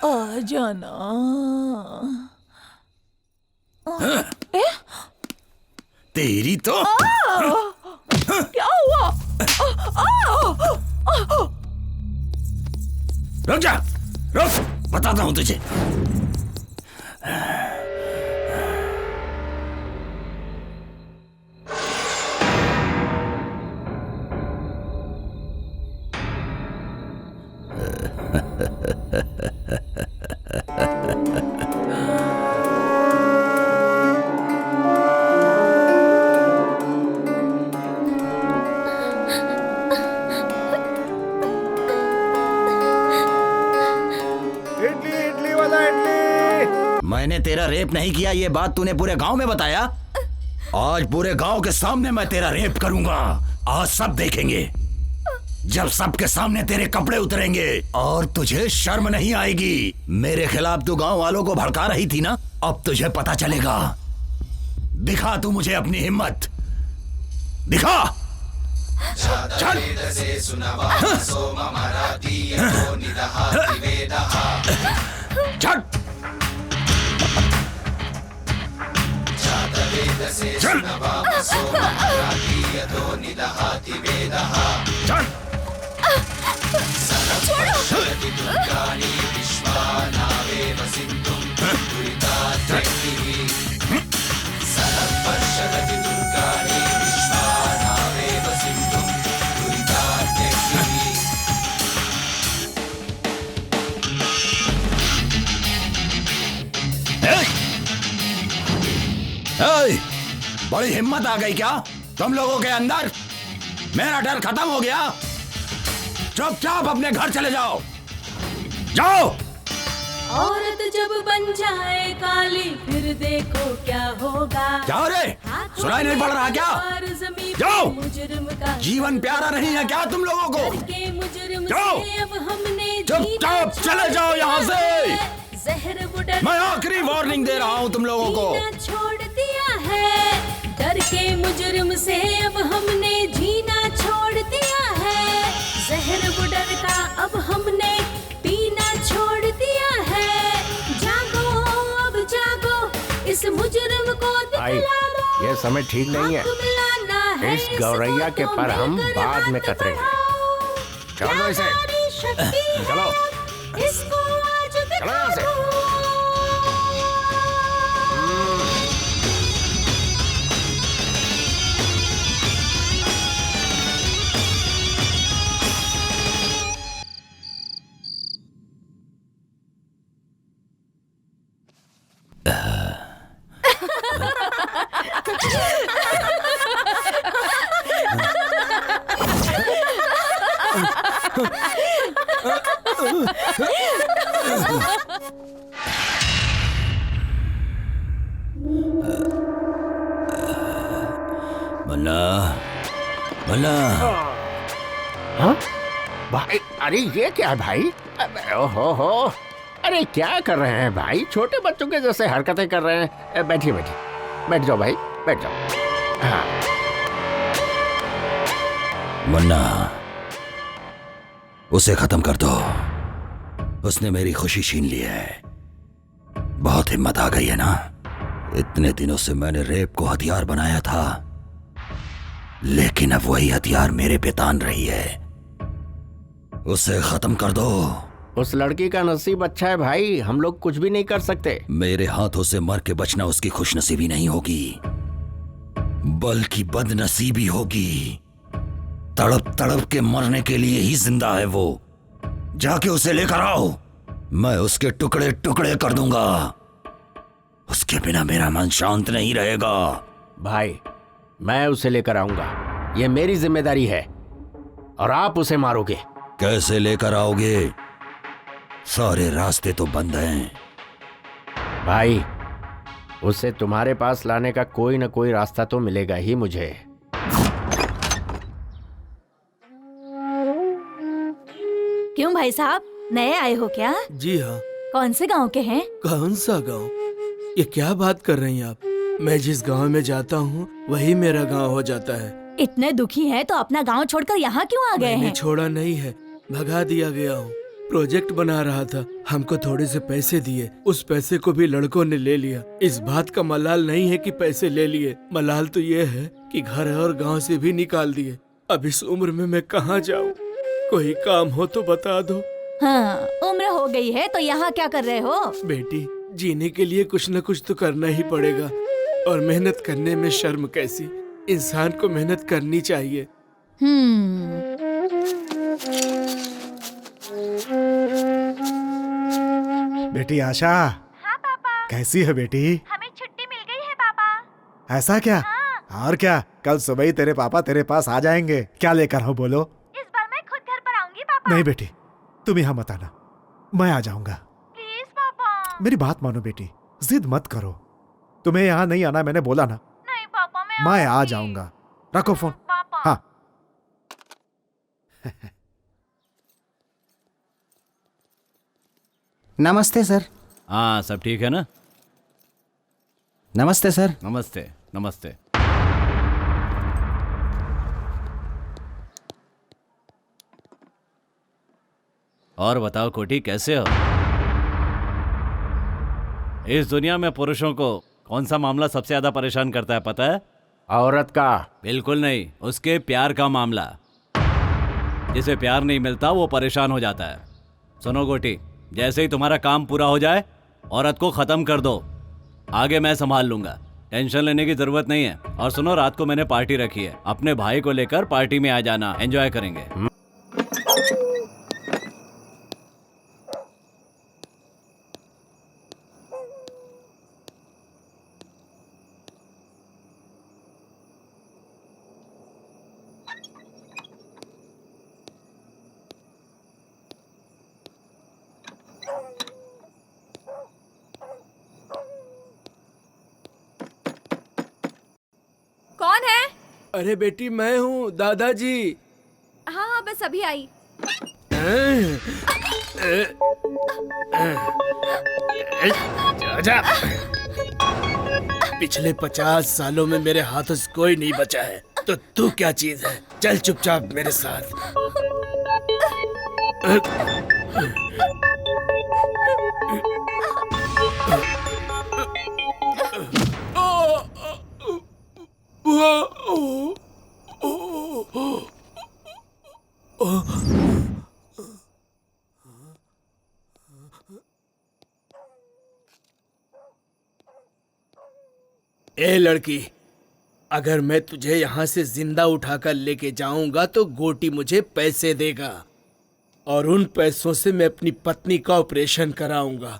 आ जाना। तेरी तो क्या हुआ? रुक जा, रुक, बताता हूं तुझे। इडली वाला इडली। मैंने तेरा रेप नहीं किया, ये बात तूने पूरे गांव में बताया। आज पूरे गांव के सामने मैं तेरा रेप करूंगा। आज सब देखेंगे जब सबके सामने तेरे कपड़े उतरेंगे और तुझे शर्म नहीं आएगी। मेरे खिलाफ तू गांव वालों को भड़का रही थी ना, अब तुझे पता चलेगा। दिखा तू मुझे अपनी हिम्मत, दिखा। चल। चल। चल। बड़ी हिम्मत आ गई क्या तुम लोगों के अंदर? मेरा डर खत्म हो गया। चुपचाप अपने घर चले जाओ, जाओ। औरत जब बन जाए काली फिर देखो क्या होगा। जाओ रे, सुनाई नहीं पड़ रहा क्या? जाओ। जीवन प्यारा नहीं है क्या तुम लोगों को? जाओ, चुपचाप चले जाओ यहाँ से। मैं आखिरी वार्निंग दे रहा हूँ तुम लोगों को। छोड़ दिया है डर के मुजरिम से, अब हमने जीना छोड़ दिया है। जहर बुडर का अब हमने पीना छोड़ दिया है। जागो अब जागो, इस मुजरिम को दिखला दो। ये समय ठीक नहीं है, इस गौरैया के पर हम बाद में कतरेंगे। चलो इसे, चलो इसको आज चलो यहाँ से। मन्ना, मन्ना। हाँ? भाई, अरे ये क्या है भाई? ओहो, अरे क्या कर रहे हैं भाई? छोटे बच्चों के जैसे हरकतें कर रहे हैं। बैठिए बैठिए, बैठ जाओ भाई, बैठ जाओ। हाँ। मन्ना, उसे खत्म कर दो। उसने मेरी खुशी छीन ली है। बहुत हिम्मत आ गई है ना? इतने दिनों से मैंने रेप को हथियार बनाया था, लेकिन अब वही हथियार मेरे पे तान रही है। उसे खत्म कर दो। उस लड़की का नसीब अच्छा है भाई, हम लोग कुछ भी नहीं कर सकते। मेरे हाथों से मर के बचना उसकी खुशनसीबी नहीं होगी, बल्कि बदनसीबी होगी। तड़प तड़प के मरने के लिए ही जिंदा है वो। जाके उसे लेकर आओ, मैं उसके टुकड़े टुकड़े कर दूंगा। उसके बिना मेरा मन शांत नहीं रहेगा। भाई, मैं उसे लेकर आऊंगा, ये मेरी जिम्मेदारी है। और आप उसे मारोगे। कैसे लेकर आओगे? सारे रास्ते तो बंद हैं। भाई, उसे तुम्हारे पास लाने का कोई ना कोई रास्ता तो मिलेगा ही मुझे। क्यों भाई साहब, नए आए हो क्या? जी हाँ। कौन से गांव के हैं? कौन सा गांव? ये क्या बात कर रही हैं आप? मैं जिस गांव में जाता हूँ वही मेरा गांव हो जाता है। इतने दुखी हैं तो अपना गांव छोड़कर यहाँ क्यों आ गए मैंने हैं? छोड़ा नहीं है, भगा दिया गया हूँ। प्रोजेक्ट बना रहा था, हमको थोड़े से पैसे दिए, उस पैसे को भी लड़कों ने ले लिया। इस बात का मलाल नहीं है कि पैसे ले लिए, मलाल तो ये है कि घर और गांव से भी निकाल दिए। अब इस उम्र में मैं कहाँ जाऊँ? कोई काम हो तो बता दो। हाँ, उम्र हो गई है तो यहाँ क्या कर रहे हो? बेटी, जीने के लिए कुछ न कुछ तो करना ही पड़ेगा, और मेहनत करने में शर्म कैसी? इंसान को मेहनत करनी चाहिए। बेटी आशा। हाँ पापा। कैसी है बेटी? हमें छुट्टी मिल गई है पापा। ऐसा क्या? हाँ। और क्या, कल सुबह ही तेरे पापा तेरे पास आ जाएंगे। क्या लेकर हो बोलो? इस बार मैं खुद घर पर आऊंगी पापा। नहीं बेटी, तुम यहाँ मत आना, मैं आ जाऊंगा। प्लीज पापा। मेरी बात मानो बेटी, जिद मत करो। तुम्हें यहाँ नहीं आना मैंने बोला ना। नहीं पापा, मैं आ आऊंगी। जाऊंगा। रखो फोन। पापा। हाँ। नमस्ते सर। हाँ, सब ठीक है ना? नमस्ते सर। नमस्ते नमस्ते। और बताओ कोटी, कैसे हो? इस दुनिया में पुरुषों को कौन सा मामला सबसे ज्यादा परेशान करता है पता है? औरत का। बिल्कुल नहीं, उसके प्यार का मामला। जिसे प्यार नहीं मिलता वो परेशान हो जाता है। सुनो गोटी, जैसे ही तुम्हारा काम पूरा हो जाए औरत को खत्म कर दो, आगे मैं संभाल लूंगा। टेंशन लेने की जरूरत नहीं है। और सुनो, रात को मैंने पार्टी रखी है, अपने भाई को लेकर पार्टी में आ जाना, एंजॉय करेंगे। कौन है? अरे बेटी, मैं हूँ दादाजी। हाँ हाँ, बस अभी आई। पिछले 50 सालों में मेरे हाथों से कोई नहीं बचा है, तो तू क्या चीज है? चल चुपचाप मेरे साथ। ए लड़की, अगर मैं तुझे यहाँ से जिंदा उठाकर लेके जाऊंगा तो गोटी मुझे पैसे देगा, और उन पैसों से मैं अपनी पत्नी का ऑपरेशन कराऊंगा।